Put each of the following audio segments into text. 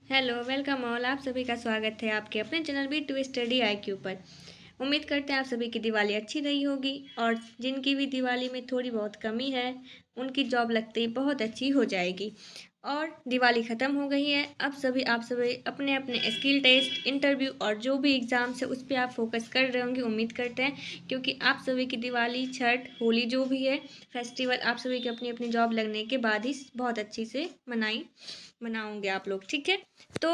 Hello, welcome all. आप सभी का स्वागत है आपके अपने channel be to study IQ पर। उम्मीद करते हैं आप सभी की दिवाली अच्छी रही होगी और जिनकी भी दिवाली में थोड़ी बहुत कमी है उनकी जॉब लगते ही बहुत अच्छी हो जाएगी। और दिवाली ख़त्म हो गई है। अब आप सभी अपने अपने स्किल टेस्ट, इंटरव्यू और जो भी एग्ज़ाम्स है उस पर आप फोकस कर रहे होंगे, उम्मीद करते हैं, क्योंकि आप सभी की दिवाली, छठ, होली जो भी है फेस्टिवल आप सभी की अपनी अपनी जॉब लगने के बाद ही बहुत अच्छी से मनाओगे आप लोग, ठीक है। तो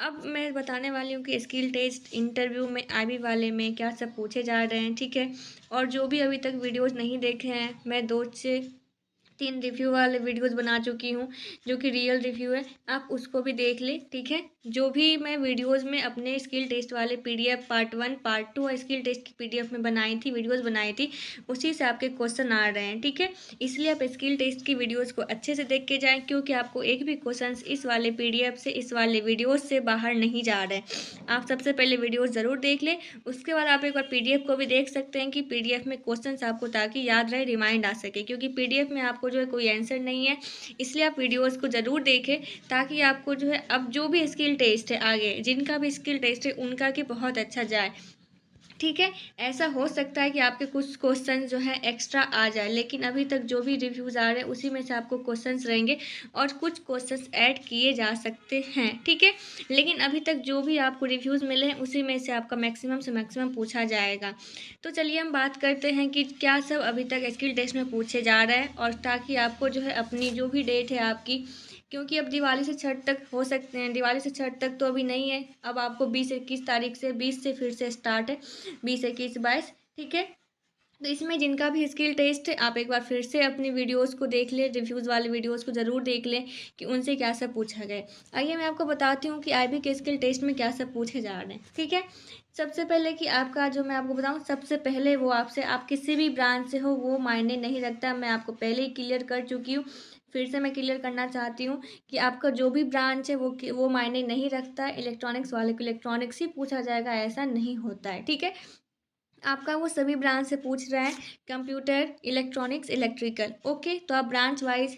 अब मैं बताने वाली हूँ कि स्किल टेस्ट, इंटरव्यू में, IB वाले में क्या सब पूछे जा रहे हैं, ठीक है। और जो भी अभी तक वीडियोस नहीं देखे हैं, मैं 2 से 3 रिव्यू वाले वीडियोस बना चुकी हूँ जो कि रियल रिव्यू है, आप उसको भी देख लें, ठीक है। जो भी मैं वीडियोस में अपने स्किल टेस्ट वाले PDF पार्ट 1, पार्ट 2 और स्किल टेस्ट की PDF में बनाई थी, वीडियोस बनाई थी, उसी से आपके क्वेश्चन आ रहे हैं, ठीक है। इसलिए आप स्किल टेस्ट की वीडियोस को अच्छे से देख के जाएं, क्योंकि आपको एक भी क्वेश्चन इस वाले PDF से, इस वाले वीडियोस से बाहर नहीं जा रहे हैं। आप सबसे पहले वीडियोस ज़रूर देख लें, उसके बाद आप एक बार PDF को भी देख सकते हैं कि PDF में क्वेश्चंस आपको ताकि याद रहे, रिमाइंड आ सके, क्योंकि PDF में आपको जो है कोई आंसर नहीं है। इसलिए आप वीडियोस को ज़रूर देखें ताकि आपको जो है अब जो भी स्किल टेस्ट है, आगे जिनका भी स्किल टेस्ट है उनका कि बहुत अच्छा जाए, ठीक है। ऐसा हो सकता है कि आपके कुछ क्वेश्चन जो है एक्स्ट्रा आ जाए, लेकिन अभी तक जो भी रिव्यूज़ आ रहे हैं उसी में से आपको क्वेश्चंस रहेंगे और कुछ क्वेश्चंस ऐड किए जा सकते हैं, ठीक है। लेकिन अभी तक जो भी आपको रिव्यूज़ मिले हैं उसी में से आपका मैक्सिमम से मैक्सिमम पूछा जाएगा। तो चलिए हम बात करते हैं कि क्या सब अभी तक स्किल टेस्ट में पूछे जा रहे हैं, और ताकि आपको जो है अपनी जो भी डेट है आपकी, क्योंकि अब दिवाली से छठ तक हो सकते हैं, दिवाली से छठ तक तो अभी नहीं है, अब आपको 20-21 तारीख से, 20 से फिर से स्टार्ट है, 20, 21, 22, ठीक है। तो इसमें जिनका भी स्किल टेस्ट है आप एक बार फिर से अपनी वीडियोस को देख लें, रिव्यूज़ वाले वीडियोस को ज़रूर देख लें कि उनसे क्या सब पूछा गया। आइए मैं आपको बताती हूँ कि IB के स्किल टेस्ट में क्या सब पूछे जा रहे हैं, ठीक है। सबसे पहले कि आपका जो मैं आपको बताऊँ, सबसे पहले वो आपसे, आप किसी भी ब्रांच से हो वो मायने नहीं रखता, मैं आपको पहले ही क्लियर कर चुकी हूँ। फिर से मैं क्लियर करना चाहती हूँ कि आपका जो भी ब्रांच है वो मायने नहीं रखता। इलेक्ट्रॉनिक्स वाले को इलेक्ट्रॉनिक्स ही पूछा जाएगा, ऐसा नहीं होता है, ठीक है। आपका वो सभी ब्रांच से पूछ रहा है, कंप्यूटर, इलेक्ट्रॉनिक्स, इलेक्ट्रिकल, ओके। तो आप ब्रांच वाइज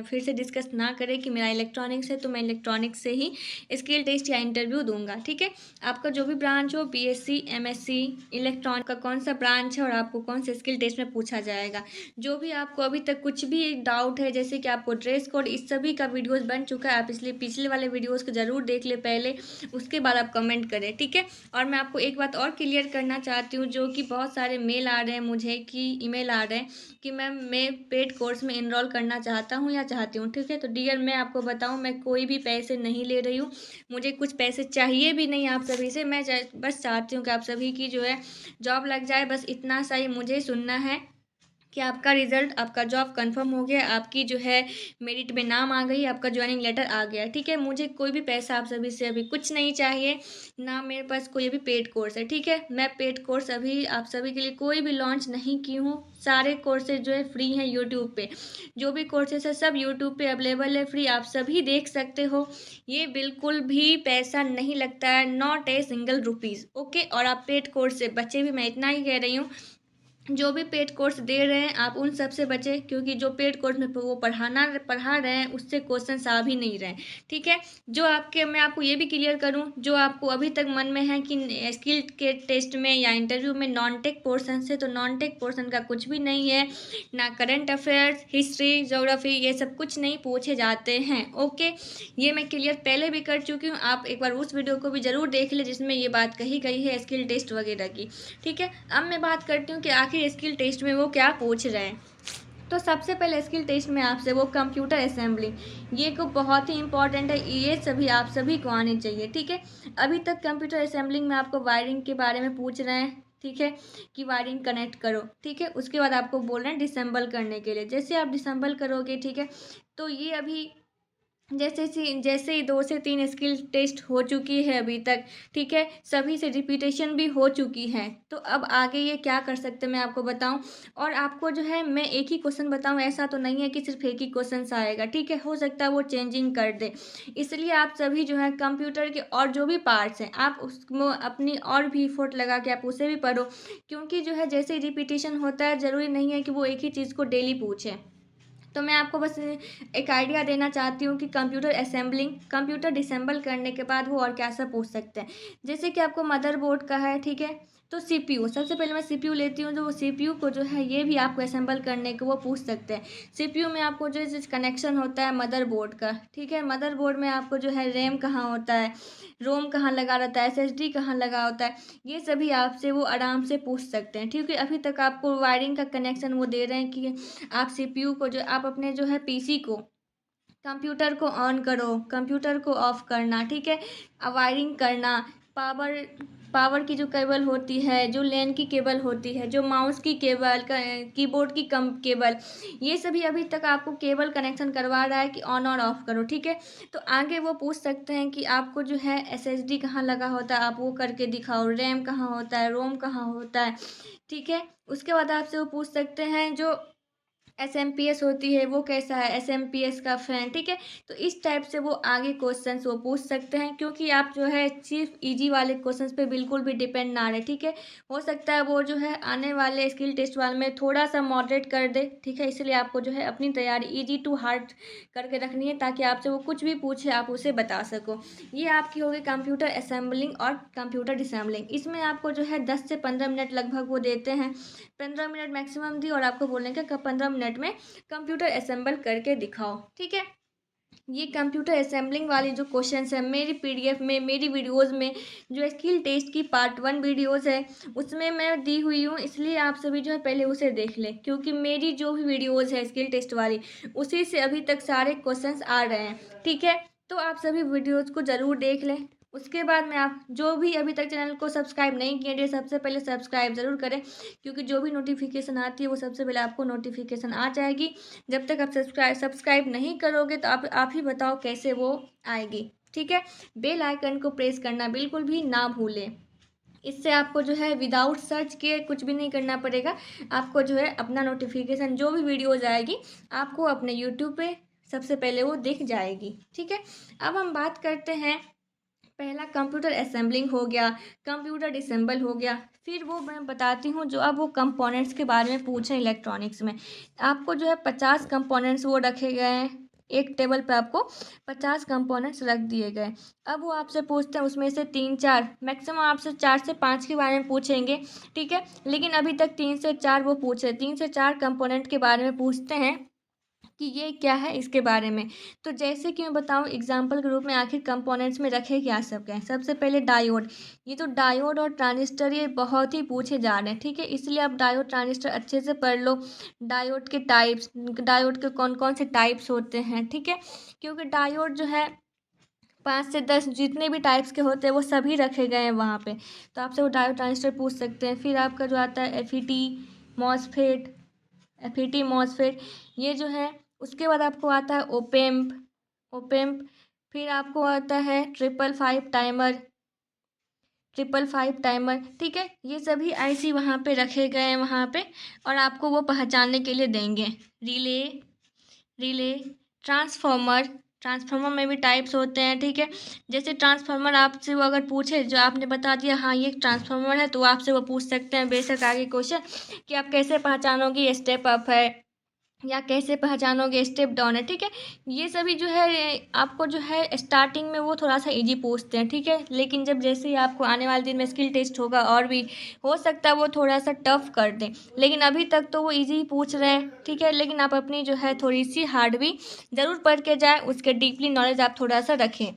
फिर से डिस्कस ना करें कि मेरा इलेक्ट्रॉनिक्स है तो मैं इलेक्ट्रॉनिक्स से ही स्किल टेस्ट या इंटरव्यू दूंगा, ठीक है। आपका जो भी ब्रांच हो, BSc, MSc, इलेक्ट्रॉनिक का कौन सा ब्रांच है और आपको कौन से स्किल टेस्ट में पूछा जाएगा। जो भी आपको अभी तक कुछ भी डाउट है, जैसे कि आपको ड्रेस कोड, इस सभी का वीडियोस बन चुका है, आप इसलिए पिछले वाले वीडियोस को ज़रूर देख ले पहले, उसके बाद आप कमेंट करें, ठीक है। और मैं आपको एक बात और क्लियर करना चाहती हूँ, जो कि बहुत सारे मेल आ रहे हैं मुझे, कि ईमेल आ रहे हैं कि मैम मैं पेड कोर्स में इनरोल करना चाहता हूँ या चाहती हूँ, ठीक है। तो डियर, मैं आपको बताऊँ, मैं कोई भी पैसे नहीं ले रही हूँ, मुझे कुछ पैसे चाहिए भी नहीं आप सभी से। मैं बस चाहती हूँ कि आप सभी की जो है जॉब लग जाए, बस इतना सा ही मुझे सुनना है कि आपका रिजल्ट, आपका जॉब कंफर्म हो गया, आपकी जो है मेरिट में नाम आ गई, आपका ज्वाइनिंग लेटर आ गया, ठीक है। मुझे कोई भी पैसा आप सभी से अभी कुछ नहीं चाहिए, ना मेरे पास कोई भी पेड कोर्स है, ठीक है। मैं पेड कोर्स अभी आप सभी के लिए कोई भी लॉन्च नहीं की हूँ। सारे कोर्सेज जो है फ्री हैं यूट्यूब पे, जो भी कोर्सेज है सब यूट्यूब पे अवेलेबल है, फ्री, आप सभी देख सकते हो। ये बिल्कुल भी पैसा नहीं लगता है, not a single rupees, okay. और आप पेड कोर्स से बचे भी, मैं इतना ही कह रही हूँ, जो भी पेड कोर्स दे रहे हैं आप उन सब से बचें, क्योंकि जो पेड कोर्स में वो पढ़ा रहे हैं उससे क्वेश्चन आ भी नहीं रहे हैं, ठीक है। जो आपके, मैं आपको ये भी क्लियर करूं, जो आपको अभी तक मन में है कि स्किल के टेस्ट में या इंटरव्यू में नॉन टेक पोर्सन से, तो नॉन टेक पोर्सन का कुछ भी नहीं है, ना करंट अफेयर्स, हिस्ट्री, ज्योग्राफी, ये सब कुछ नहीं पूछे जाते हैं, ओके। ये मैं क्लियर पहले भी कर चुकी हूँ, आप एक बार उस वीडियो को भी ज़रूर देख लें जिसमें ये बात कही गई है स्किल टेस्ट वगैरह की, ठीक है। अब मैं बात करती हूँ कि आखिर स्किल टेस्ट में वो क्या पूछ रहे हैं। तो सबसे पहले स्किल टेस्ट में आपसे वो कंप्यूटर असेंबलिंग, ये को बहुत ही इंपॉर्टेंट है, ये सभी आप सभी को आनी चाहिए, ठीक है। अभी तक कंप्यूटर असेंबलिंग में आपको वायरिंग के बारे में पूछ रहे हैं, ठीक है, कि वायरिंग कनेक्ट करो, ठीक है। उसके बाद आपको बोल रहे हैं डिसेंबल करने के लिए, जैसे आप डिसेंबल करोगे, ठीक है। तो ये अभी जैसे ही 2 से 3 स्किल टेस्ट हो चुकी है अभी तक, ठीक है, सभी से रिपीटेशन भी हो चुकी है, तो अब आगे ये क्या कर सकते हैं मैं आपको बताऊं। और आपको जो है मैं एक ही क्वेश्चन बताऊं, ऐसा तो नहीं है कि सिर्फ एक ही क्वेश्चन आएगा, ठीक है, हो सकता है वो चेंजिंग कर दे। इसलिए आप सभी जो है कंप्यूटर के और जो भी पार्ट्स हैं आप उसमें अपनी और भी एफर्ट लगा के आप उसे भी पढ़ो, क्योंकि जो है जैसे रिपीटेशन होता है ज़रूरी नहीं है कि वो एक ही चीज़ को डेली पूछें, तो मैं आपको बस एक आइडिया देना चाहती हूँ कि कंप्यूटर डिसेंबल करने के बाद वो और क्या सब पूछ सकते हैं। जैसे कि आपको मदरबोर्ड का है, ठीक है, तो सीपीयू सबसे पहले मैं सीपीयू लेती हूँ, तो वो सीपीयू को जो है ये भी आपको असेंबल करने को वो पूछ सकते हैं। सीपीयू में आपको जो कनेक्शन होता है मदरबोर्ड का, ठीक है, मदरबोर्ड में आपको जो है रैम कहाँ होता है, रोम कहाँ लगा रहता है, एसएसडी कहाँ लगा होता है, ये सभी आपसे वो आराम से पूछ सकते हैं। ठीक है, अभी तक आपको वायरिंग का कनेक्शन वो दे रहे हैं कि आप सीपीयू को जो आप अपने जो है पीसी को, कंप्यूटर को ऑन करो, कंप्यूटर को ऑफ करना, ठीक है, वायरिंग करना, पावर पावर की जो केबल होती है, जो लैन की केबल होती है, जो माउस की केबल, कीबोर्ड की कम केबल, ये सभी अभी तक आपको केबल कनेक्शन करवा रहा है कि ऑन और ऑफ करो। ठीक है, तो आगे वो पूछ सकते हैं कि आपको जो है एसएसडी कहाँ लगा होता है, आप वो करके दिखाओ, रैम कहाँ होता है, रोम कहाँ होता है। ठीक है, उसके बाद आपसे वो पूछ सकते हैं जो एसएमपीएस होती है वो कैसा है, एसएमपीएस का फैन। ठीक है, तो इस टाइप से वो आगे क्वेश्चंस वो पूछ सकते हैं, क्योंकि आप जो है सिर्फ इजी वाले क्वेश्चंस पे बिल्कुल भी डिपेंड ना रहे। ठीक है, हो सकता है वो जो है आने वाले स्किल टेस्ट वाले में थोड़ा सा मॉडरेट कर दे। ठीक है, इसलिए आपको जो है अपनी तैयारी इजी टू हार्ड करके रखनी है, ताकि आपसे वो कुछ भी पूछे आप उसे बता सको। ये आपकी होगी कंप्यूटर असेंबलिंग और कंप्यूटर डिसेंबलिंग। इसमें आपको जो है 10 से 15 मिनट लगभग वो देते हैं, 15 मिनट मैक्सिमम दी, और आपको बोलेंगे कि 15 मिनट में कंप्यूटर असेंबल करके दिखाओ। ठीक है, ये कंप्यूटर असेंबलिंग वाली जो क्वेश्चंस है मेरी पीडीएफ में, मेरी वीडियोस में, जो स्किल टेस्ट की पार्ट 1 वीडियोस है उसमें मैं दी हुई हूँ, इसलिए आप सभी जो है पहले उसे देख लें, क्योंकि मेरी जो भी वीडियोस है स्किल टेस्ट वाली उसी से अभी तक सारे क्वेश्चंस आ रहे हैं। ठीक है, तो आप सभी वीडियोस को ज़रूर देख लें। उसके बाद में आप जो भी अभी तक चैनल को सब्सक्राइब नहीं किए सबसे पहले सब्सक्राइब ज़रूर करें, क्योंकि जो भी नोटिफिकेशन आती है वो सबसे पहले आपको नोटिफिकेशन आ जाएगी। जब तक आप सब्सक्राइब नहीं करोगे तो आप ही बताओ कैसे वो आएगी। ठीक है, बेल आइकन को प्रेस करना बिल्कुल भी ना भूलें। इससे आपको जो है विदाउट सर्च किए कुछ भी नहीं करना पड़ेगा, आपको जो है अपना नोटिफिकेशन जो भी वीडियोज़ आएगी आपको अपने यूट्यूब पे सबसे पहले वो दिख जाएगी। ठीक है, अब हम बात करते हैं, पहला कंप्यूटर असेंबलिंग हो गया, कंप्यूटर डिसेंबल हो गया, फिर वो मैं बताती हूँ जो अब वो कंपोनेंट्स के बारे में पूछें। इलेक्ट्रॉनिक्स में आपको जो है 50 कंपोनेंट्स वो रखे गए हैं, एक टेबल पे आपको 50 कंपोनेंट्स रख दिए गए। अब वो आपसे पूछते हैं उसमें से 3-4, मैक्सिमम आपसे 4 से 5 के बारे में पूछेंगे। ठीक है, लेकिन अभी तक 3 से 4 वो पूछे, 3 से 4 कंपोनेंट के बारे में पूछते हैं कि ये क्या है इसके बारे में। तो जैसे कि मैं बताऊं एग्जांपल के रूप में, आखिर कंपोनेंट्स में रखे क्या सब क्या है। सबसे पहले डायोड, ये तो डायोड और ट्रांजिस्टर ये बहुत ही पूछे जा रहे हैं। ठीक है, इसलिए आप डायोड ट्रांजिस्टर अच्छे से पढ़ लो, डायोड के टाइप्स, डायोड के कौन कौन से टाइप्स होते हैं। ठीक है, क्योंकि डायोड जो है 5 से 10 जितने भी टाइप्स के होते हैं वो सभी रखे गए हैं वहाँ पे, तो आपसे वो डायोड ट्रांजिस्टर पूछ सकते हैं। फिर आपका जो आता है मॉसफेट एफईटी मॉसफेट, ये जो है। उसके बाद आपको आता है ओपेम्प, फिर आपको आता है 555 टाइमर। ठीक है, ये सभी आईसी वहाँ पे रखे गए हैं वहाँ पे, और आपको वो पहचानने के लिए देंगे। रिले ट्रांसफार्मर में भी टाइप्स होते हैं। ठीक है, जैसे ट्रांसफार्मर आपसे वो अगर पूछे, जो आपने बता दिया हाँ ये ट्रांसफार्मर है, तो आपसे वो पूछ सकते हैं बेशक आगे क्वेश्चन कि आप कैसे पहचानोगे ये स्टेप अप है या कैसे पहचानोगे स्टेप डाउन है। ठीक है, ये सभी जो है आपको जो है स्टार्टिंग में वो थोड़ा सा इजी पूछते हैं। ठीक है, लेकिन जब जैसे ही आपको आने वाले दिन में स्किल टेस्ट होगा और भी हो सकता है वो थोड़ा सा टफ कर दें, लेकिन अभी तक तो वो इजी ही पूछ रहे हैं। ठीक है, लेकिन आप अपनी जो है थोड़ी सी हार्ड भी ज़रूर पढ़ के जाए, उसके डीपली नॉलेज आप थोड़ा सा रखें।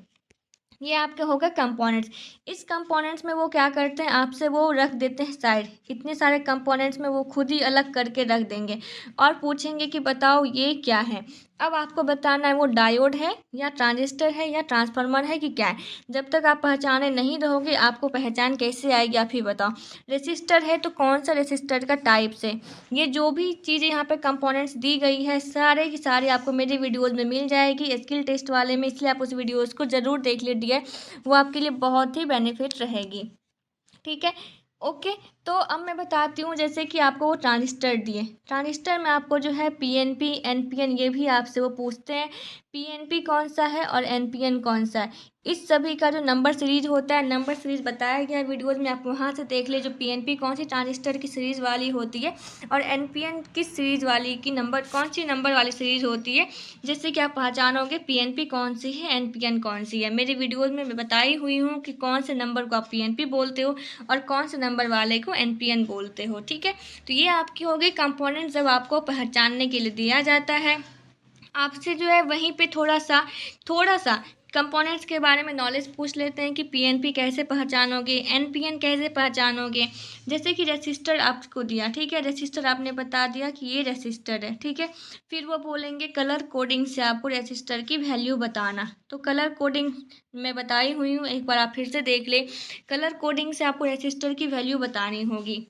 ये आपके होगा कंपोनेंट्स। इस कंपोनेंट्स में वो क्या करते हैं, आपसे वो रख देते हैं साइड, इतने सारे कंपोनेंट्स में वो खुद ही अलग करके रख देंगे और पूछेंगे कि बताओ ये क्या है। अब आपको बताना है वो डायोड है या ट्रांजिस्टर है या ट्रांसफार्मर है कि क्या है। जब तक आप पहचाने नहीं रहोगे आपको पहचान कैसे आएगी, आप ही बताओ। रेसिस्टर है तो कौन सा रेसिस्टर का टाइप से, ये जो भी चीज़ें यहाँ पे कंपोनेंट्स दी गई है सारे की सारी आपको मेरी वीडियोज़ में मिल जाएगी स्किल टेस्ट वाले में, इसलिए आप उस वीडियोज़ को ज़रूर देख लीजिए, वो आपके लिए बहुत ही बेनिफिट रहेगी। ठीक है, ओके। तो अब मैं बताती हूँ, जैसे कि आपको वो ट्रांजिस्टर दिए, ट्रांजिस्टर में आपको जो है पीएनपी एनपीएन ये भी आपसे वो पूछते हैं, पीएनपी कौन सा है और एनपीएन कौन सा है। इस सभी का जो नंबर सीरीज होता है, नंबर सीरीज बताया गया है वीडियोज़ में, आप वहाँ से देख ले। जो पीएनपी कौन सी ट्रांजिस्टर की सीरीज़ वाली होती है और एनपीएन किस सीरीज़ वाली की नंबर कौन सी नंबर वाली सीरीज़ होती है, जिससे कि आप पहचानोगे पीएनपी कौन सी है, एनपीएन कौन सी है। मेरी वीडियोज़ में मैं बताई हुई हूँ कि कौन से नंबर को आप पीएनपी बोलते हो और कौन से नंबर वाले को एनपीएन बोलते हो, ठीक है। तो ये आपकी हो गई कंपोनेंट जब आपको पहचानने के लिए दिया जाता है। आपसे जो है वहीं पे थोड़ा सा कंपोनेंट्स के बारे में नॉलेज पूछ लेते हैं कि पीएनपी कैसे पहचानोगे, एनपीएन कैसे पहचानोगे। जैसे कि रेसिस्टर आपको दिया, ठीक है, रेसिस्टर आपने बता दिया कि ये रेसिस्टर है, ठीक है। फिर वो बोलेंगे कलर कोडिंग से आपको रेसिस्टर की वैल्यू बताना। तो कलर कोडिंग मैं बताई हुई हूँ, एक बार आप फिर से देख ले। कलर कोडिंग से आपको रेसिस्टर की वैल्यू बतानी होगी,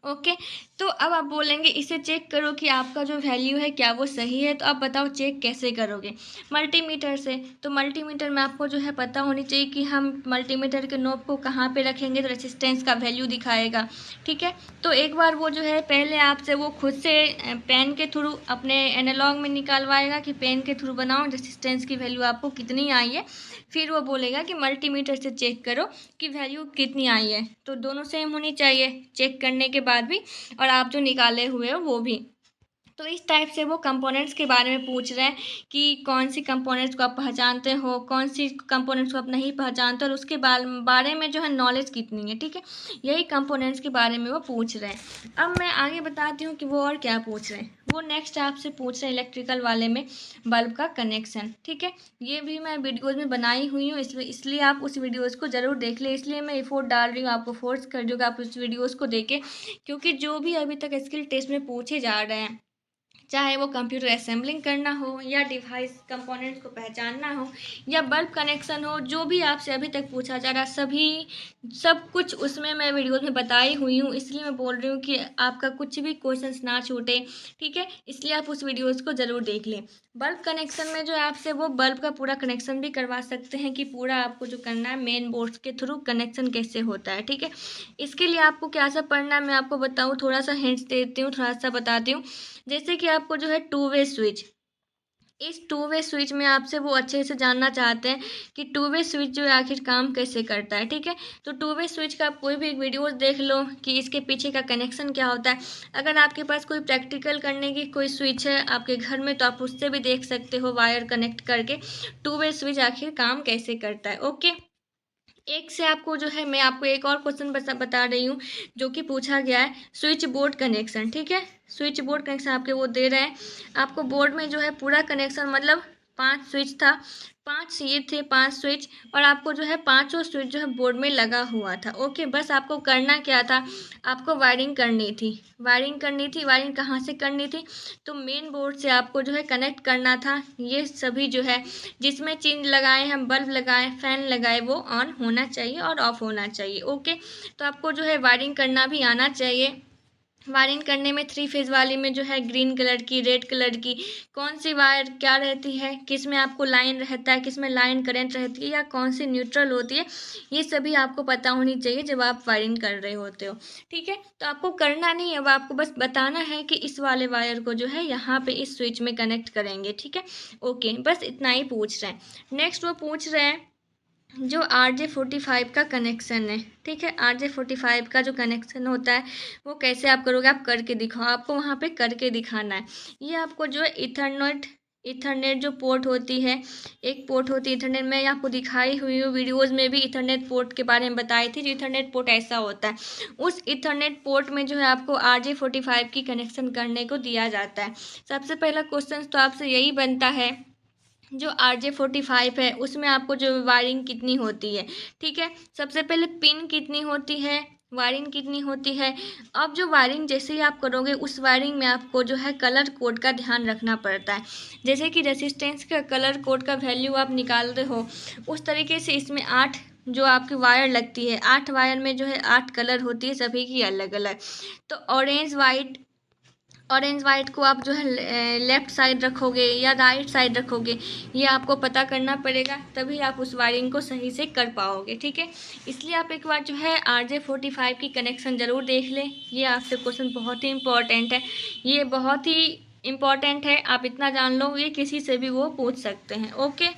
ओके। तो अब आप बोलेंगे इसे चेक करो कि आपका जो वैल्यू है क्या वो सही है। तो आप बताओ चेक कैसे करोगे? मल्टीमीटर से। तो मल्टीमीटर में आपको जो है पता होनी चाहिए कि हम मल्टीमीटर के नोब को कहाँ पे रखेंगे तो रेसिस्टेंस का वैल्यू दिखाएगा, ठीक है। तो एक बार वो जो है पहले आपसे वो खुद से पेन के थ्रू अपने एनालॉग में निकालवाएगा कि पेन के थ्रू बनाओ रेसिस्टेंस की वैल्यू आपको कितनी आई है। फिर वो बोलेगा कि मल्टीमीटर से चेक करो कि वैल्यू कितनी आई है। तो दोनों सेम होनी चाहिए चेक करने के बाद भी, और आप जो निकाले हुए हो वो भी। तो इस टाइप से वो कंपोनेंट्स के बारे में पूछ रहे हैं कि कौन सी कंपोनेंट्स को आप पहचानते हो, कौन सी कंपोनेंट्स को आप नहीं पहचानते और उसके बारे में जो है नॉलेज कितनी है, ठीक है। यही कंपोनेंट्स के बारे में वो पूछ रहे हैं। अब मैं आगे बताती हूँ कि वो और क्या पूछ रहे हैं। वो नेक्स्ट आपसे पूछ रहे हैं इलेक्ट्रिकल वाले में बल्ब का कनेक्शन, ठीक है। ये भी मैं वीडियोज़ में बनाई हुई हूँ, इसलिए आप उस वीडियोज़ को ज़रूर देख लें। इसलिए मैं एफोर्ट डाल रही हूँ, आपको फोर्स कर दूँगा आप उस वीडियोज़ को देखें, क्योंकि जो भी अभी तक स्किल टेस्ट में पूछे जा रहे हैं, चाहे वो कंप्यूटर असेंबलिंग करना हो या डिवाइस कंपोनेंट्स को पहचानना हो या बल्ब कनेक्शन हो, जो भी आपसे अभी तक पूछा जा रहा सब कुछ उसमें मैं वीडियोज़ में बताई हुई हूँ। इसलिए मैं बोल रही हूँ कि आपका कुछ भी क्वेश्चंस ना छूटे, ठीक है। इसलिए आप उस वीडियोज़ को ज़रूर देख लें। बल्ब कनेक्शन में जो है आपसे वो बल्ब का पूरा कनेक्शन भी करवा सकते हैं कि पूरा आपको जो करना है मेन बोर्ड के थ्रू कनेक्शन कैसे होता है, ठीक है। इसके लिए आपको क्या सा पढ़ना है मैं आपको बताऊँ, थोड़ा सा हिंट्स देती हूँ, थोड़ा सा बताती हूँ। जैसे कि आपको जो है टू वे स्विच, इस टू वे स्विच में आपसे वो अच्छे से जानना चाहते हैं कि टू वे स्विच जो है आखिर काम कैसे करता है, ठीक है। तो टू वे स्विच का आप कोई भी एक वीडियोस देख लो कि इसके पीछे का कनेक्शन क्या होता है। अगर आपके पास कोई प्रैक्टिकल करने की कोई स्विच है आपके घर में, तो आप उससे भी देख सकते हो वायर कनेक्ट करके टू वे स्विच आखिर काम कैसे करता है, ओके। एक से आपको जो है मैं आपको एक और क्वेश्चन बता रही हूँ जो कि पूछा गया है स्विच बोर्ड कनेक्शन, ठीक है। स्विच बोर्ड कनेक्शन आपके वो दे रहे हैं, आपको बोर्ड में जो है पूरा कनेक्शन मतलब 5 स्विच था, 5 ये थे 5 स्विच, और आपको जो है पांचों स्विच जो है बोर्ड में लगा हुआ था, ओके। बस आपको करना क्या था, आपको वायरिंग करनी थी। वायरिंग कहाँ से करनी थी, तो मेन बोर्ड से आपको जो है कनेक्ट करना था। ये सभी जो है जिसमें चेंज लगाए हम बल्ब लगाए फैन लगाए वो ऑन होना चाहिए और ऑफ होना चाहिए, ओके। तो आपको जो है वायरिंग करना भी आना चाहिए। वायरिंग करने में 3 फेज़ वाली में जो है ग्रीन कलर की रेड कलर की कौन सी वायर क्या रहती है, किस में आपको लाइन रहता है, किस में लाइन करंट रहती है या कौन सी न्यूट्रल होती है, ये सभी आपको पता होनी चाहिए जब आप वायरिंग कर रहे होते हो, ठीक है। तो आपको करना नहीं है, अब आपको बस बताना है कि इस वाले वायर को जो है यहाँ पे इस स्विच में कनेक्ट करेंगे, ठीक है, ओके। बस इतना ही पूछ रहे हैं। नेक्स्ट वो पूछ रहे हैं जो RJ45 का कनेक्शन है, ठीक है। RJ45 का जो कनेक्शन होता है वो कैसे आप करोगे, आप करके दिखाओ, आपको वहाँ पे करके दिखाना है। ये आपको जो है इथरनेट जो पोर्ट होती है, एक पोर्ट होती है इथरनेट, में आपको दिखाई हुई हूँ वीडियोज़ में भी इथरनेट पोर्ट के बारे में बताई थी। जो इथरनेट पोर्ट ऐसा होता है, उस इथरनेट पोर्ट में जो है आपको RJ45 की कनेक्शन करने को दिया जाता है। सबसे पहला क्वेश्चन तो आपसे यही बनता है, जो RJ45 है उसमें आपको जो वायरिंग कितनी होती है, ठीक है। सबसे पहले पिन कितनी होती है, वायरिंग कितनी होती है। अब जो वायरिंग जैसे ही आप करोगे उस वायरिंग में आपको जो है कलर कोड का ध्यान रखना पड़ता है। जैसे कि रेसिस्टेंस का कलर कोड का वैल्यू आप निकालते हो, उस तरीके से इसमें 8 जो आपकी वायर लगती है, 8 वायर में जो है 8 कलर होती है, सभी की अलग अलग। तो ऑरेंज वाइट को आप जो है लेफ़्ट साइड रखोगे या राइट साइड रखोगे, ये आपको पता करना पड़ेगा, तभी आप उस वायरिंग को सही से कर पाओगे, ठीक है। इसलिए आप एक बार जो है RJ45 की कनेक्शन ज़रूर देख लें। ये आपसे क्वेश्चन बहुत ही इम्पोर्टेंट है, ये बहुत ही इम्पोर्टेंट है, आप इतना जान लो, ये किसी से भी वो पूछ सकते हैं, ओके।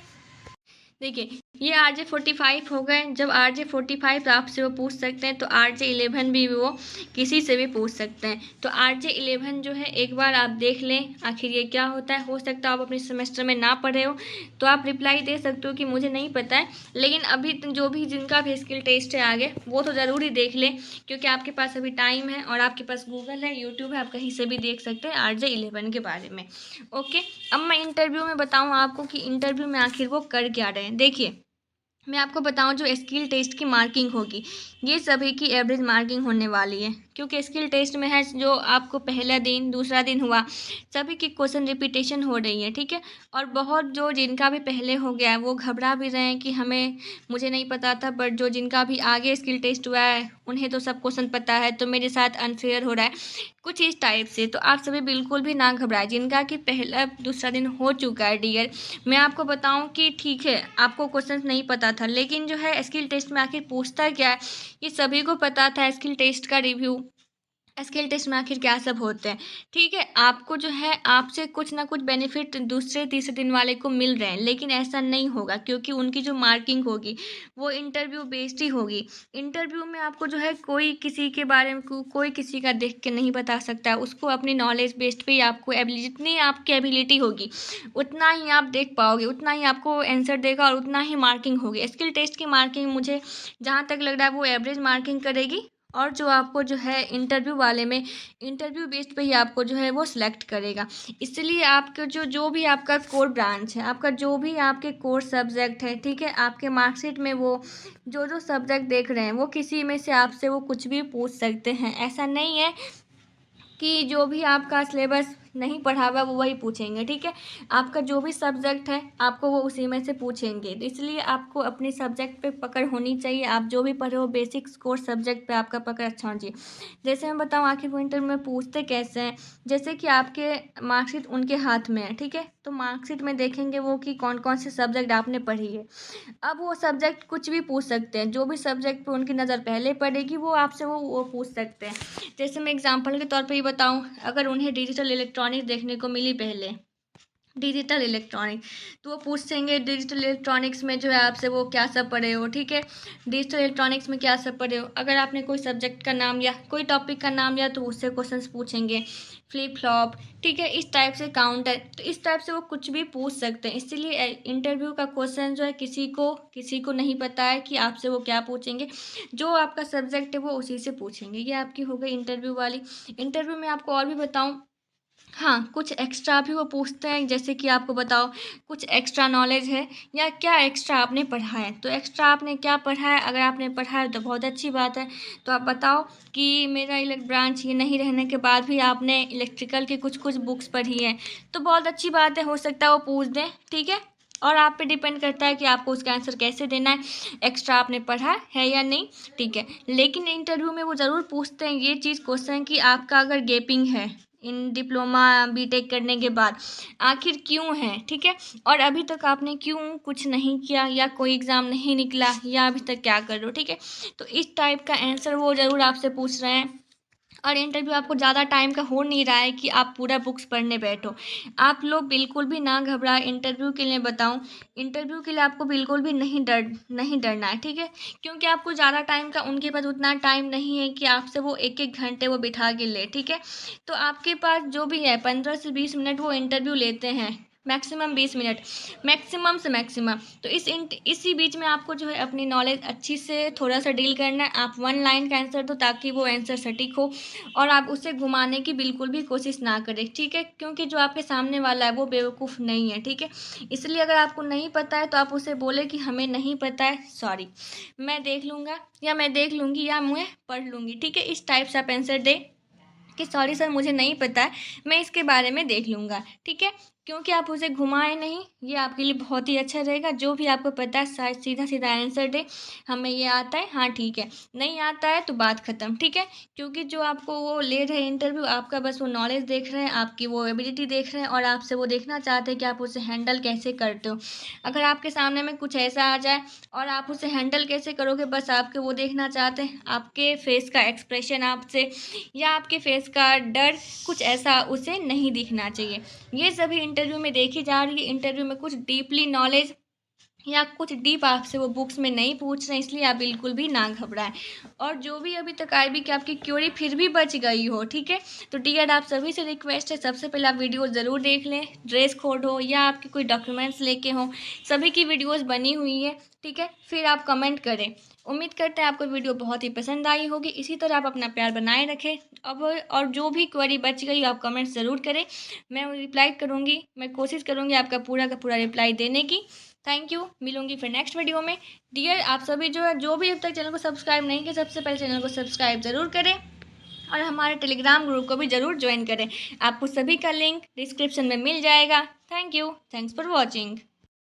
देखिए, ये RJ45 हो गए। जब RJ45 आपसे वो पूछ सकते हैं तो RJ11 भी वो किसी से भी पूछ सकते हैं। तो RJ11 जो है एक बार आप देख लें आखिर ये क्या होता है। हो सकता है आप अपने सेमेस्टर में ना पढ़े हो तो आप रिप्लाई दे सकते हो कि मुझे नहीं पता है, लेकिन अभी जो भी जिनका भी स्किल टेस्ट है आगे वो तो ज़रूर ही देख लें, क्योंकि आपके पास अभी टाइम है और आपके पास गूगल है, यूट्यूब है, आप कहीं से भी देख सकते हैं RJ11 के बारे में। ओके, अब मैं इंटरव्यू में बताऊँ आपको कि इंटरव्यू में आखिर वो कर क्या रहे हैं। देखिए, मैं आपको बताऊं, जो स्किल टेस्ट की मार्किंग होगी ये सभी की एवरेज मार्किंग होने वाली है, क्योंकि स्किल टेस्ट में है जो आपको पहला दिन दूसरा दिन हुआ सभी की क्वेश्चन रिपीटेशन हो रही है, ठीक है। और बहुत जो जिनका भी पहले हो गया है वो घबरा भी रहे हैं कि मुझे नहीं पता था, बट जो जिनका भी आगे स्किल टेस्ट हुआ है उन्हें तो सब क्वेश्चन पता है, तो मेरे साथ अनफेयर हो रहा है, कुछ इस टाइप से। तो आप सभी बिल्कुल भी ना घबराएं, जिनका कि पहला दूसरा दिन हो चुका है डियर। मैं आपको बताऊं कि ठीक है आपको क्वेश्चंस नहीं पता था, लेकिन जो है स्किल टेस्ट में आखिर पूछता क्या है ये सभी को पता था। स्किल टेस्ट का रिव्यू, स्किल टेस्ट में आखिर क्या सब होते हैं, ठीक है। आपको जो है आपसे कुछ ना कुछ बेनिफिट दूसरे तीसरे दिन वाले को मिल रहे हैं, लेकिन ऐसा नहीं होगा, क्योंकि उनकी जो मार्किंग होगी वो इंटरव्यू बेस्ड ही होगी। इंटरव्यू में आपको जो है कोई किसी के बारे में कोई किसी का देख के नहीं बता सकता है, उसको अपनी नॉलेज बेस्ड पे ही आपको जितनी आपकी एबिलिटी होगी उतना ही आप देख पाओगे, उतना ही आपको आंसर देगा और उतना ही मार्किंग होगी। स्किल टेस्ट की मार्किंग मुझे जहाँ तक लग रहा है वो एवरेज मार्किंग करेगी, और जो आपको जो है इंटरव्यू वाले में इंटरव्यू बेस्ड पे ही आपको जो है वो सिलेक्ट करेगा। इसलिए आपके जो भी आपका कोर ब्रांच है, आपका जो भी आपके कोर सब्जेक्ट है, ठीक है, आपके मार्कशीट में वो जो सब्जेक्ट देख रहे हैं वो किसी में से आपसे वो कुछ भी पूछ सकते हैं। ऐसा नहीं है कि जो भी आपका सिलेबस नहीं पढ़ा हुआ वो वही पूछेंगे, ठीक है। आपका जो भी सब्जेक्ट है आपको वो उसी में से पूछेंगे, तो इसलिए आपको अपने सब्जेक्ट पे पकड़ होनी चाहिए। आप जो भी पढ़े हो बेसिक्स कोर्स सब्जेक्ट पे आपका पकड़ अच्छा होना चाहिए। जैसे मैं बताऊँ आखिर वो इंटरव्यू में पूछते कैसे हैं, जैसे कि आपके मार्कशीट उनके हाथ में है, ठीक है, तो मार्कशीट में देखेंगे वो कि कौन कौन से सब्जेक्ट आपने पढ़ी है। अब वो सब्जेक्ट कुछ भी पूछ सकते हैं, जो भी सब्जेक्ट पे उनकी नज़र पहले पड़ेगी वो आपसे वो पूछ सकते हैं। जैसे मैं एग्जांपल के तौर पे ही बताऊं, अगर उन्हें डिजिटल इलेक्ट्रॉनिक्स देखने को मिली पहले, डिजिटल इलेक्ट्रॉनिक, तो वो पूछेंगे डिजिटल इलेक्ट्रॉनिक्स में जो है आपसे वो क्या सब पढ़े हो, ठीक है, डिजिटल इलेक्ट्रॉनिक्स में क्या सब पढ़े हो। अगर आपने कोई सब्जेक्ट का नाम लिया, कोई टॉपिक का नाम लिया, तो उससे क्वेश्चंस पूछेंगे। फ्लिप फ्लॉप, ठीक है, इस टाइप से काउंटर, तो इस टाइप से वो कुछ भी पूछ सकते हैं। इसीलिए इंटरव्यू का क्वेश्चन जो है किसी को नहीं पता है कि आपसे वो क्या पूछेंगे। जो आपका सब्जेक्ट है वो उसी से पूछेंगे। ये आपकी हो गई इंटरव्यू वाली। इंटरव्यू में आपको और भी बताऊँ, हाँ, कुछ एक्स्ट्रा भी वो पूछते हैं, जैसे कि आपको बताओ कुछ एक्स्ट्रा नॉलेज है या क्या एक्स्ट्रा आपने पढ़ा है। तो एक्स्ट्रा आपने क्या पढ़ा है, अगर आपने पढ़ा है तो बहुत अच्छी बात है। तो आप बताओ कि मेरा इलेक्ट ब्रांच ये नहीं रहने के बाद भी आपने इलेक्ट्रिकल की कुछ कुछ बुक्स पढ़ी हैं, तो बहुत अच्छी बात है, हो सकता है वो पूछ दें, ठीक है। और आप पे डिपेंड करता है कि आपको उसका आंसर कैसे देना है, एक्स्ट्रा आपने पढ़ा है या नहीं, ठीक है। लेकिन इंटरव्यू में वो ज़रूर पूछते हैं ये चीज़ क्वेश्चन कि आपका अगर गैपिंग है इन डिप्लोमा बीटेक करने के बाद आखिर क्यों है, ठीक है, और अभी तक आपने क्यों कुछ नहीं किया, या कोई एग्ज़ाम नहीं निकला, या अभी तक क्या कर रहे हो, ठीक है। तो इस टाइप का आंसर वो ज़रूर आपसे पूछ रहे हैं। और इंटरव्यू आपको ज़्यादा टाइम का हो नहीं रहा है कि आप पूरा बुक्स पढ़ने बैठो। आप लोग बिल्कुल भी ना घबराएं। इंटरव्यू के लिए बताऊं, इंटरव्यू के लिए आपको बिल्कुल भी नहीं डरना है, ठीक है, क्योंकि आपको ज़्यादा टाइम का उनके पास उतना टाइम नहीं है कि आपसे वो एक एक घंटे वो बिठा के ले, ठीक है। तो आपके पास जो भी है 15 से 20 मिनट वो इंटरव्यू लेते हैं, मैक्सिमम 20 मिनट, मैक्सिमम से मैक्सिमम। तो इसी बीच में आपको जो है अपनी नॉलेज अच्छी से थोड़ा सा डील करना है। आप वन लाइन का आंसर दो ताकि वो आंसर सटीक हो, और आप उसे घुमाने की बिल्कुल भी कोशिश ना करें, ठीक है, क्योंकि जो आपके सामने वाला है वो बेवकूफ़ नहीं है, ठीक है। इसलिए अगर आपको नहीं पता है तो आप उसे बोले कि हमें नहीं पता है, सॉरी, मैं देख लूँगा, या मैं देख लूँगी, या मैं पढ़ लूँगी, ठीक है। इस टाइप से आप आंसर दें कि सॉरी सर मुझे नहीं पता है, मैं इसके बारे में देख लूँगा, ठीक है। क्योंकि आप उसे घुमाएं नहीं, ये आपके लिए बहुत ही अच्छा रहेगा। जो भी आपको पता है सीधा सीधा आंसर दे, हमें ये आता है, हाँ ठीक है, नहीं आता है तो बात ख़त्म, ठीक है। क्योंकि जो आपको वो ले रहे हैं इंटरव्यू, आपका बस वो नॉलेज देख रहे हैं, आपकी वो एबिलिटी देख रहे हैं, और आपसे वो देखना चाहते हैं कि आप उसे हैंडल कैसे करते हो। अगर आपके सामने में कुछ ऐसा आ जाए और आप उसे हैंडल कैसे करोगे, बस आपके वो देखना चाहते हैं, आपके फेस का एक्सप्रेशन आपसे, या आपके फेस का डर, कुछ ऐसा उसे नहीं दिखना चाहिए। ये सभी इंटरव्यू में देखी जा रही है। इंटरव्यू में कुछ डीपली नॉलेज या कुछ डीप आपसे वो बुक्स में नहीं पूछ रहे हैं, इसलिए आप बिल्कुल भी ना घबराएं। और जो भी अभी तक आईबी की आपकी क्वेरी फिर भी बच गई हो, ठीक है, तो डियर आप सभी से रिक्वेस्ट है, सबसे पहले आप वीडियो ज़रूर देख लें। ड्रेस कोड हो या आपके कोई डॉक्यूमेंट्स लेके हों, सभी की वीडियोज़ बनी हुई है, ठीक है, फिर आप कमेंट करें। उम्मीद करते हैं आपको वीडियो बहुत ही पसंद आई होगी। इसी तरह आप अपना प्यार बनाए रखें। अब और जो भी क्वेरी बच गई आप कमेंट्स ज़रूर करें, मैं रिप्लाई करूँगी, मैं कोशिश करूँगी आपका पूरा का पूरा रिप्लाई देने की। थैंक यू, मिलूंगी फिर नेक्स्ट वीडियो में। डियर आप सभी जो भी अब तक चैनल को सब्सक्राइब नहीं किया, सबसे पहले चैनल को सब्सक्राइब ज़रूर करें और हमारे टेलीग्राम ग्रुप को भी ज़रूर ज्वाइन करें। आपको सभी का लिंक डिस्क्रिप्शन में मिल जाएगा। Thank you, thanks for watching.